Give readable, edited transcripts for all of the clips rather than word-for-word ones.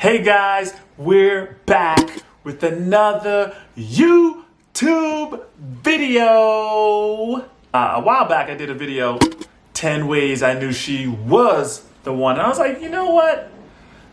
Hey guys, we're back with another YouTube video. A while back I did a video, 10 ways I knew she was the one. And I was like, you know what?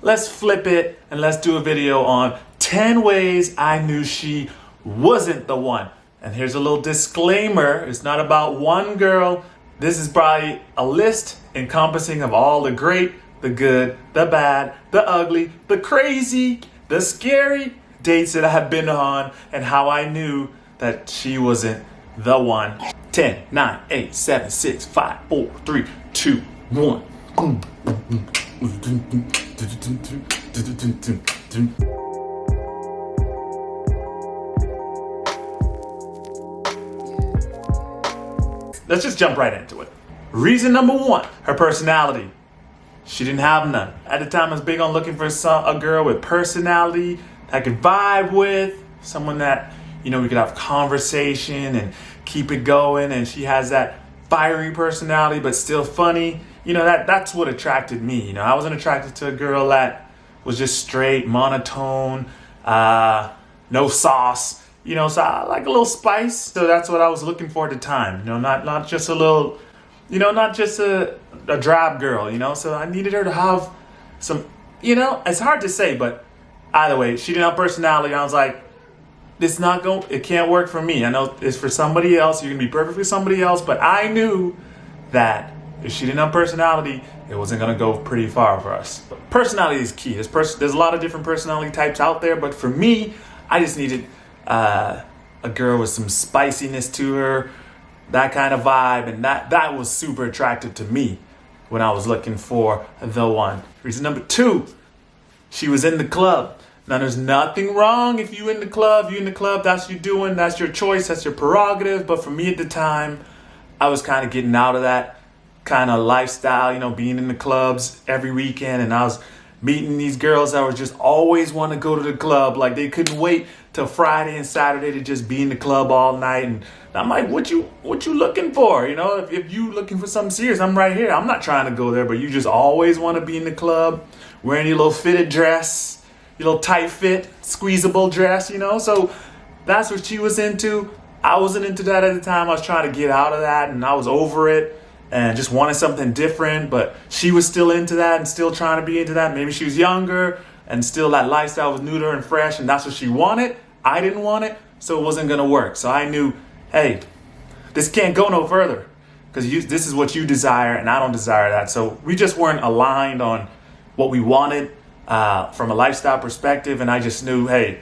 Let's flip it and let's do a video on 10 ways I knew she wasn't the one. And here's a little disclaimer. It's not about one girl. This is probably a list encompassing of all the great, the good, the bad, the ugly, the crazy, the scary dates that I have been on and how I knew that she wasn't the one. 10, 9, 8, 7, 6, 5, 4, 3, 2, 1. Let's just jump right into it. Reason number one, her personality. She didn't have none. At the time, I was big on looking for a girl with personality that I could vibe with, someone that, we could have conversation and keep it going. And she has that fiery personality, but still funny. That's what attracted me. I wasn't attracted to a girl that was just straight, monotone, no sauce. So I like a little spice. So that's what I was looking for at the time. Not just a little, not just a drab girl, so I needed her to have some, it's hard to say, but either way, she didn't have personality. I was like, it can't work for me. I know it's for somebody else. You can be perfect for somebody else, but I knew that if she didn't have personality, it wasn't going to go pretty far for us. But personality is key. There's a lot of different personality types out there, but for me, I just needed a girl with some spiciness to her, that kind of vibe, and that was super attractive to me when I was looking for the one. Reason number two, she was in the club. Now, there's nothing wrong if you're in the club, that's what you're doing, that's your choice, that's your prerogative. But for me at the time, I was kind of getting out of that kind of lifestyle, being in the clubs every weekend. And I was meeting these girls that would just always want to go to the club. Like they couldn't wait till Friday and Saturday to just be in the club all night. And I'm like, what you looking for? If you looking for something serious, I'm right here. I'm not trying to go there, but you just always want to be in the club, wearing your little fitted dress, your little tight fit, squeezable dress, So that's what she was into. I wasn't into that at the time. I was trying to get out of that and I was over it and just wanted something different, but she was still into that and still trying to be into that. Maybe she was younger and still that lifestyle was new to her and fresh and that's what she wanted. I didn't want it, so it wasn't going to work. So I knew, hey, this can't go no further because this is what you desire and I don't desire that. So we just weren't aligned on what we wanted from a lifestyle perspective. And I just knew, hey,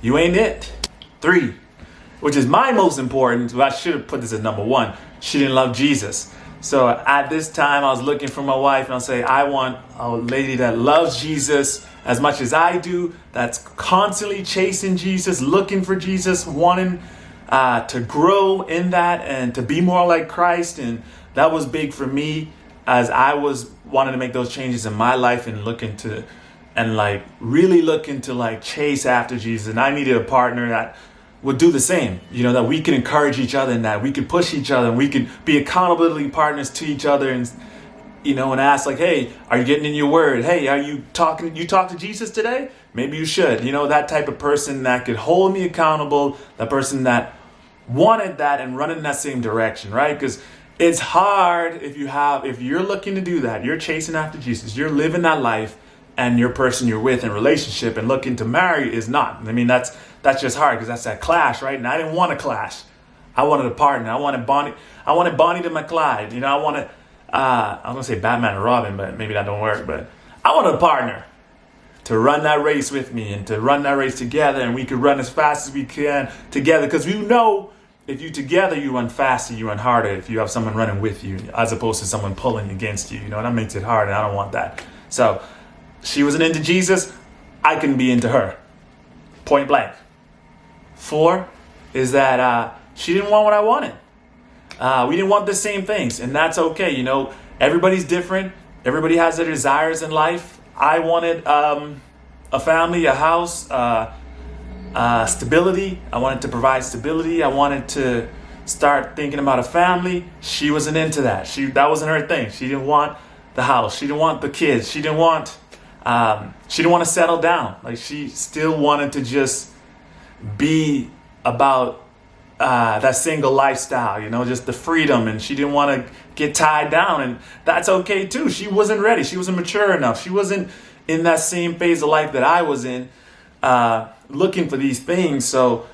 you ain't it. 3, which is my most important. Well, I should have put this as number 1. She didn't love Jesus. So at this time, I was looking for my wife and I'll say, I want a lady that loves Jesus as much as I do, that's constantly chasing Jesus, looking for Jesus, wanting to grow in that and to be more like Christ. And that was big for me as I was wanting to make those changes in my life and really looking to chase after Jesus. And I needed a partner that would do the same, that we could encourage each other and that we could push each other and we could be accountability partners to each other and, and ask hey, are you getting in your word? Hey, are you talk to Jesus today? Maybe you should, that type of person that could hold me accountable, that person that wanted that and run in that same direction, right? Because it's hard if you're looking to do that, you're chasing after Jesus, you're living that life and your person you're with in relationship and looking to marry is not. I mean, that's just hard because that's that clash, right? And I didn't want a clash. I wanted a partner. I wanted Bonnie to my Clyde. I wanted, I was going to say Batman and Robin, but maybe that don't work. But I wanted a partner to run that race with me and to run that race together. And we could run as fast as we can together because if you together, you run faster, you run harder if you have someone running with you as opposed to someone pulling against you. That makes it hard and I don't want that. So she wasn't into Jesus. I couldn't be into her. Point blank. 4 is that she didn't want what I wanted. We didn't want the same things, and that's okay. Everybody's different. Everybody has their desires in life. I wanted a family, a house, stability. I wanted to provide stability. I wanted to start thinking about a family. She wasn't into that. That wasn't her thing. She didn't want the house. She didn't want the kids. She didn't want She didn't want to settle down. Like, she still wanted to just be about that single lifestyle, just the freedom, and she didn't want to get tied down, and that's okay too. She wasn't ready. She wasn't mature enough. She wasn't in that same phase of life that I was in, looking for these things. So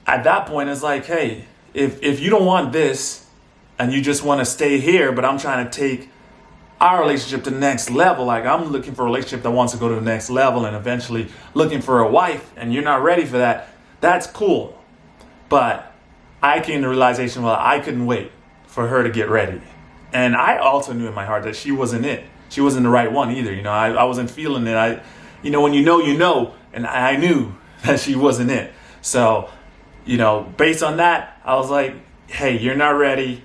at that point, it's like, hey, if you don't want this and you just want to stay here, but I'm trying to take our relationship to the next level, like I'm looking for a relationship that wants to go to the next level and eventually looking for a wife, and you're not ready for that, that's cool. But I came to the realization, well, I couldn't wait for her to get ready. And I also knew in my heart that she wasn't it. She wasn't the right one either. I wasn't feeling it. When you know, and I knew that she wasn't it. So, based on that, I was like, hey, you're not ready.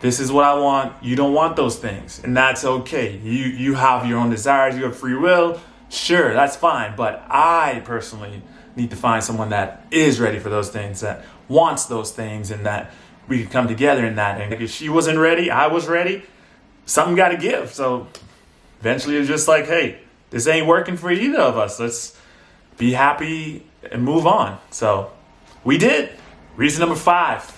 This is what I want. You don't want those things. And that's okay. You have your own desires. You have free will. Sure, that's fine. But I personally need to find someone that is ready for those things, that wants those things, and that we can come together in that. And if she wasn't ready, I was ready. Something got to give. So eventually it was just like, hey, this ain't working for either of us. Let's be happy and move on. So we did. Reason number 5.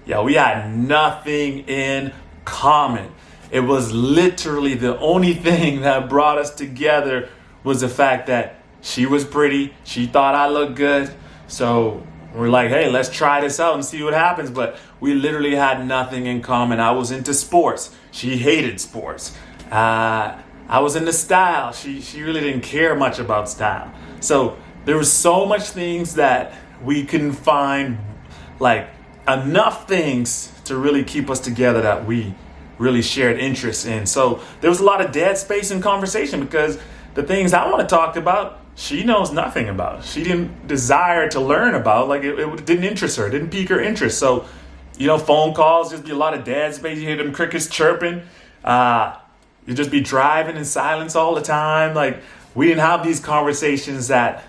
We had nothing in common. It was literally the only thing that brought us together was the fact that she was pretty. She thought I looked good. So we're like, hey, let's try this out and see what happens. But we literally had nothing in common. I was into sports. She hated sports. I was into style. She really didn't care much about style. So there was so much things that we couldn't find, like enough things to really keep us together that we really shared interests in. So there was a lot of dead space in conversation because the things I want to talk about, she knows nothing about. She didn't desire to learn about. Like it didn't interest her. It didn't pique her interest. So, phone calls, just be a lot of dead space. You hear them crickets chirping. You just be driving in silence all the time. Like we didn't have these conversations that,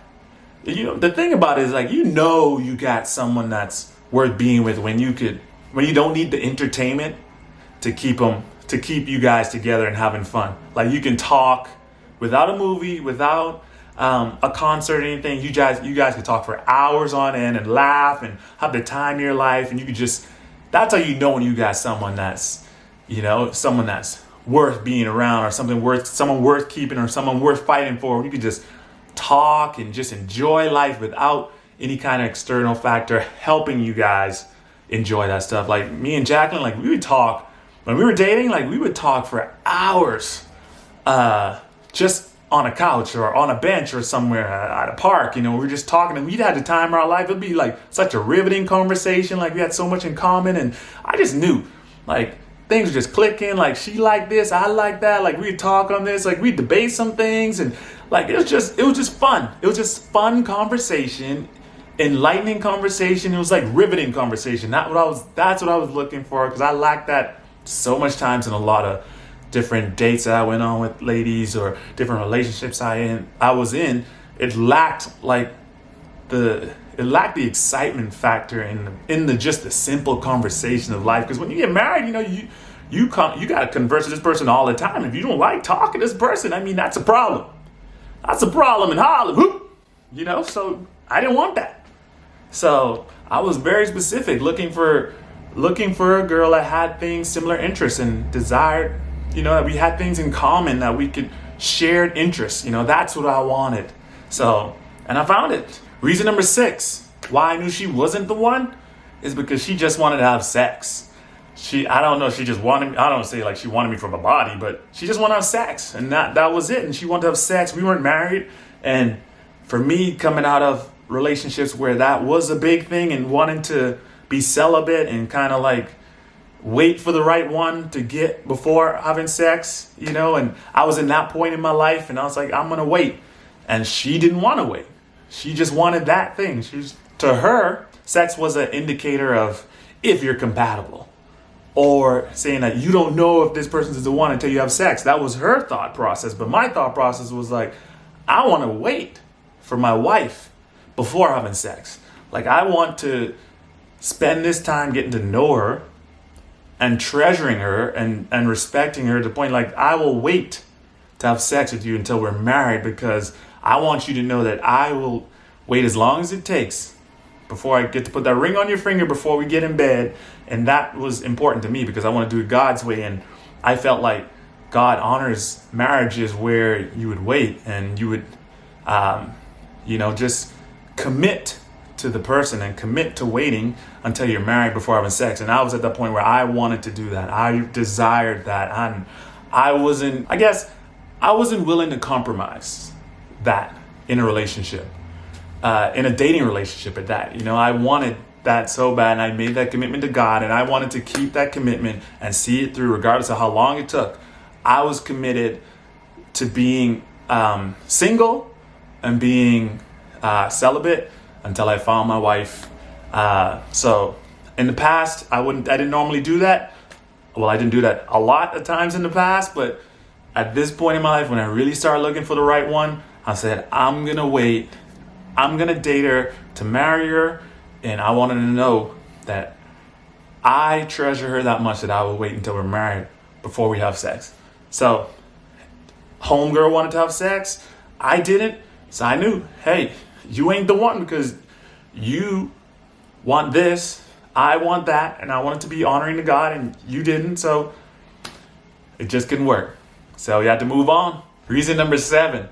the thing about it is like, you got someone that's worth being with when you don't need the entertainment to keep you guys together and having fun. Like you can talk without a movie, without a concert or anything. You guys could talk for hours on end and laugh and have the time of your life. And you could that's how you know when you got someone that's, someone that's worth being around, or someone worth keeping, or someone worth fighting for. You could just talk and just enjoy life without any kind of external factor helping you guys enjoy that stuff. Like me and Jaclyn, like we would talk when we were dating, like we would talk for hours, just on a couch or on a bench or somewhere at a park. We were just talking, and we'd had the time of our life. It'd be like such a riveting conversation. Like we had so much in common, and I just knew like things were just clicking. Like she liked this, I liked that. Like we'd talk on this, like we'd debate some things, and like it was just fun. It was just fun conversation. Enlightening conversation. It was like riveting conversation. That's what I was looking for, because I lacked that so much times in a lot of different dates that I went on with ladies or different relationships I was in. It lacked the excitement factor in the just the simple conversation of life. Because when you get married, you got to converse with this person all the time. If you don't like talking to this person, that's a problem. That's a problem in Hollywood. So I didn't want that. So I was very specific, looking for a girl that had things, similar interests, and desired, that we had things in common, that we could shared interests. That's what I wanted. So, and I found it. Reason number 6, why I knew she wasn't the one, is because she just wanted to have sex. I don't know if she just wanted me, I don't say like she wanted me for my body, but she just wanted to have sex, and that was it. And she wanted to have sex. We weren't married. And for me, coming out of relationships where that was a big thing, and wanting to be celibate and kind of like wait for the right one to get before having sex, and I was in that point in my life, and I was like, I'm going to wait. And she didn't want to wait. She just wanted that thing. To her, sex was an indicator of if you're compatible, or saying that you don't know if this person is the one until you have sex. That was her thought process. But my thought process was like, I want to wait for my wife before having sex. Like I want to spend this time getting to know her and treasuring her and respecting her to the point like I will wait to have sex with you until we're married, because I want you to know that I will wait as long as it takes before I get to put that ring on your finger before we get in bed. And that was important to me because I want to do it God's way. And I felt like God honors marriages where you would wait and you would, just commit to the person and commit to waiting until you're married before having sex. And I was at that point where I wanted to do that. I desired that. And I wasn't willing to compromise that in a relationship, in a dating relationship at that. I wanted that so bad, and I made that commitment to God, and I wanted to keep that commitment and see it through regardless of how long it took. I was committed to being single and being celibate until I found my wife. So in the past, I didn't normally do that. Well, I didn't do that a lot of times in the past, but at this point in my life, when I really started looking for the right one, I said, I'm going to wait. I'm going to date her to marry her. And I wanted to know that I treasure her that much that I will wait until we're married before we have sex. So homegirl wanted to have sex. I didn't. So I knew, hey, you ain't the one because you want this. I want that. And I want it to be honoring to God, and you didn't. So it just couldn't work. So you had to move on. Reason number 7.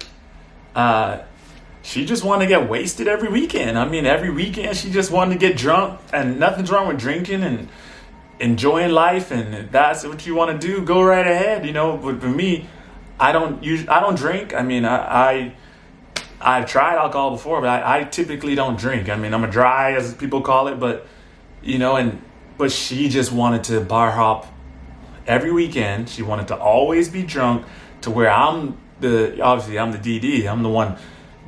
She just wanted to get wasted every weekend. I mean, every weekend she just wanted to get drunk, and nothing's wrong with drinking and enjoying life. And if that's what you want to do, go right ahead. But for me, I don't drink. I mean, I've tried alcohol before, but I typically don't drink. I mean, I'm a dry, as people call it, but but she just wanted to bar hop every weekend. She wanted to always be drunk, to where I'm the DD. I'm the one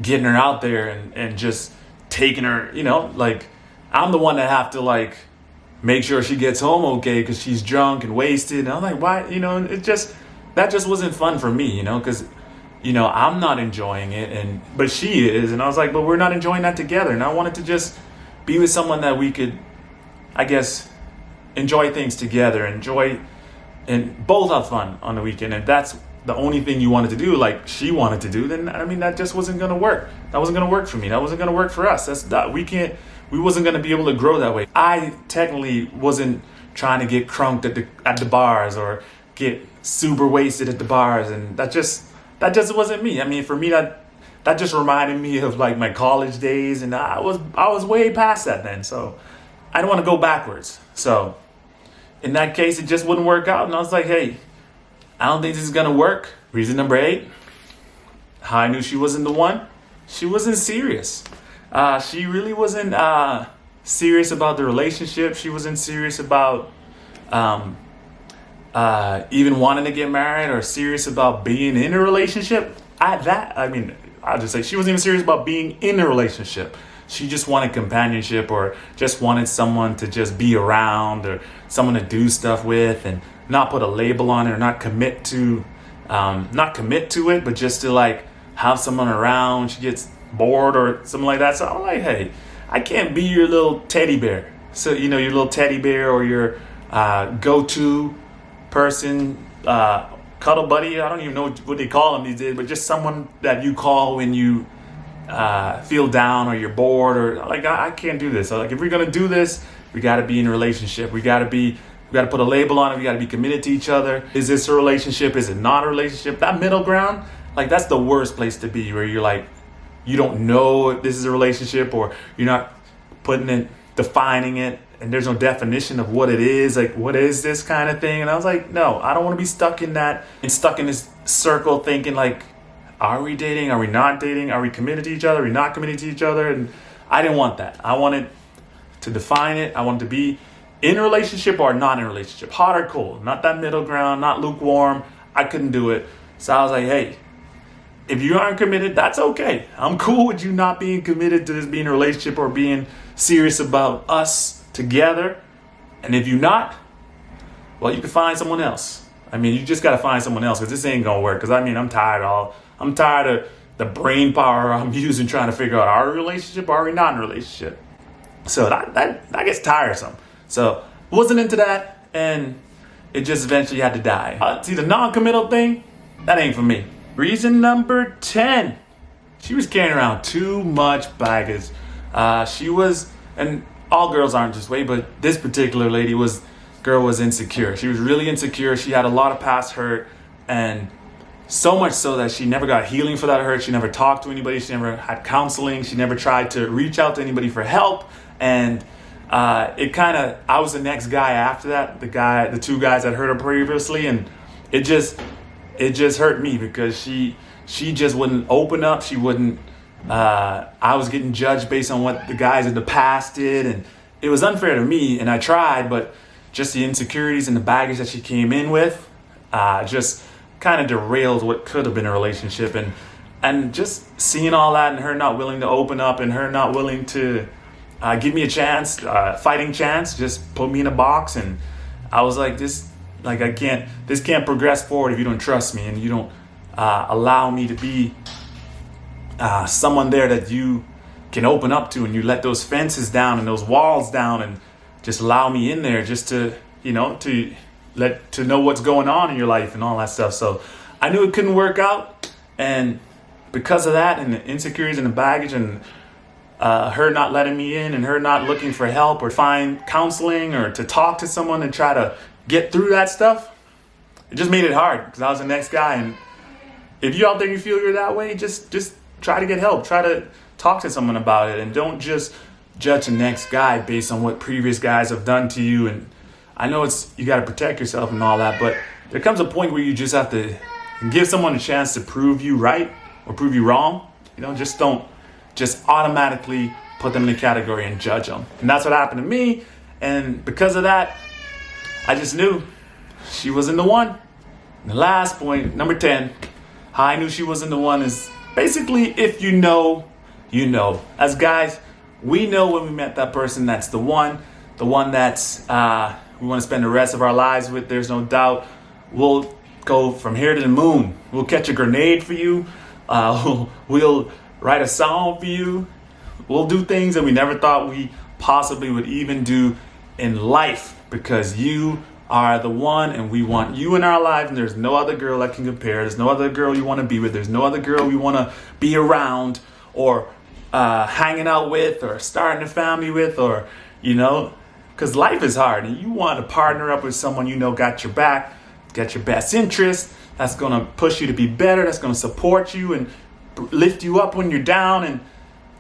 getting her out there and just taking her, I'm the one that have to make sure she gets home okay because she's drunk and wasted. And I'm like, why? That just wasn't fun for me, because I'm not enjoying it, but she is. And I was like, but we're not enjoying that together. And I wanted to just be with someone that we could, I guess, enjoy things together, and both have fun on the weekend. And that's the only thing you wanted to do, like she wanted to do, then that just wasn't going to work. That wasn't going to work for me. That wasn't going to work for us. We wasn't going to be able to grow that way. I technically wasn't trying to get crunked at the bars or get super wasted at the bars, and that just wasn't me. I mean, for me, that just reminded me of my college days, and I was way past that then. So I don't want to go backwards. So in that case, it just wouldn't work out, and I was like, hey, I don't think this is going to work. Reason number 8, how I knew she wasn't the one. She wasn't serious. She really wasn't serious about the relationship. She wasn't serious about even wanting to get married or serious about being in a relationship. I'll just say she wasn't even serious about being in a relationship. She just wanted companionship, or just wanted someone to just be around, or someone to do stuff with, and not put a label on it, or not commit to it, but just to have someone around. She gets bored or something like that. So I'm like, hey, I can't be your little teddy bear. So your little teddy bear, or your go-to person, cuddle buddy. I don't even know what they call them these days, but just someone that you call when you feel down or you're bored, or I can't do this. So if we're gonna do this, we got to be in a relationship. We got to put a label on it. We got to be committed to each other. Is this a relationship? Is it not a relationship? That middle ground, that's the worst place to be, where you're you don't know if this is a relationship, or you're not defining it, and there's no definition of what it is. What is this kind of thing? And I was like, no, I don't want to be stuck in that, and stuck in this circle thinking are we dating? Are we not dating? Are we committed to each other? Are we not committed to each other? And I didn't want that. I wanted to define it. I wanted to be in a relationship or not in a relationship. Hot or cold. Not that middle ground, not lukewarm. I couldn't do it. So I was like, hey, if you aren't committed, that's okay. I'm cool with you not being committed to this being a relationship or being serious about us together. And if you're not, well, you can find someone else. You just got to find someone else, because this ain't going to work. Because I'm tired of the brain power I'm using trying to figure out, are we in a relationship or are we not in a relationship? So that gets tiresome. So wasn't into that, and it just eventually had to die. See, the non-committal thing, that ain't for me. Reason number 10. She was carrying around too much baggage. She was, and all girls aren't this way, but this particular girl was insecure. She was really insecure. She had a lot of past hurt, and so much so that she never got healing for that hurt. She never talked to anybody. She never had counseling. She never tried to reach out to anybody for help. And I was the next guy after that, the two guys that hurt her previously, and it just hurt me because she just wouldn't open up. She wouldn't. I was getting judged based on what the guys in the past did, and it was unfair to me. And I tried, but just the insecurities and the baggage that she came in with, just kind of derailed what could have been a relationship. And just seeing all that, and her not willing to open up, and her not willing to give me a chance, fighting chance, just put me in a box. And I was like, this can't progress forward if you don't trust me and you don't allow me to be someone there that you can open up to, and you let those fences down and those walls down and just allow me in there just to know what's going on in your life and all that stuff. So I knew it couldn't work out, and because of that and the insecurities and the baggage and her not letting me in and her not looking for help or find counseling or to talk to someone and try to get through that stuff, it just made it hard because I was the next guy. And if you out there you feel you're that way, just try to get help. Try to talk to someone about it, and don't just judge the next guy based on what previous guys have done to you. And I know you got to protect yourself and all that, but there comes a point where you just have to give someone a chance to prove you right or prove you wrong. Just don't automatically put them in a category and judge them. And that's what happened to me. And because of that, I just knew she wasn't the one. And the last point, number 10, how I knew she wasn't the one is basically, if you know, you know. As guys, we know when we met that person that's the one that's we want to spend the rest of our lives with. There's no doubt. We'll go from here to the moon. We'll catch a grenade for you. We'll write a song for you. We'll do things that we never thought we possibly would even do in life, because you are the one, and we want you in our life, and there's no other girl that can compare. There's no other girl you want to be with. There's no other girl we want to be around or hanging out with or starting a family with, or because life is hard, and you want to partner up with someone got your back, got your best interest, that's going to push you to be better, that's going to support you and lift you up when you're down. And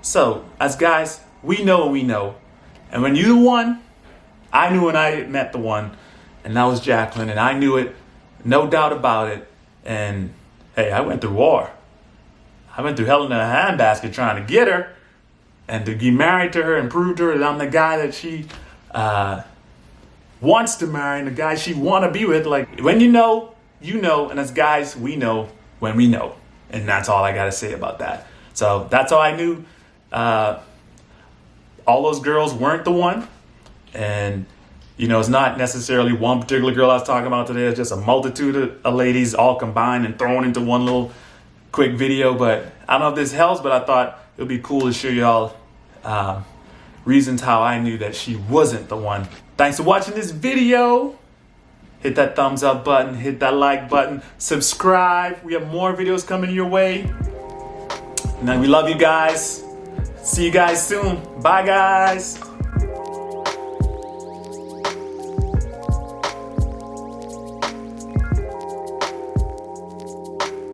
so as guys, we know what we know. And when you're the one, I knew when I met the one, and that was Jaclyn, and I knew it, no doubt about it. And hey, I went through war. I went through hell in a handbasket trying to get her and to be married to her and prove to her that I'm the guy that she wants to marry and the guy she want to be with. Like, when you know, and as guys, we know when we know. And that's all I got to say about that. So that's all I knew. All those girls weren't the one. And, it's not necessarily one particular girl I was talking about today. It's just a multitude of ladies all combined and thrown into one little quick video. But I don't know if this helps, but I thought it would be cool to show y'all reasons how I knew that she wasn't the one. Thanks for watching this video. Hit that thumbs up button, hit that like button, subscribe. We have more videos coming your way. And we love you guys. See you guys soon. Bye, guys.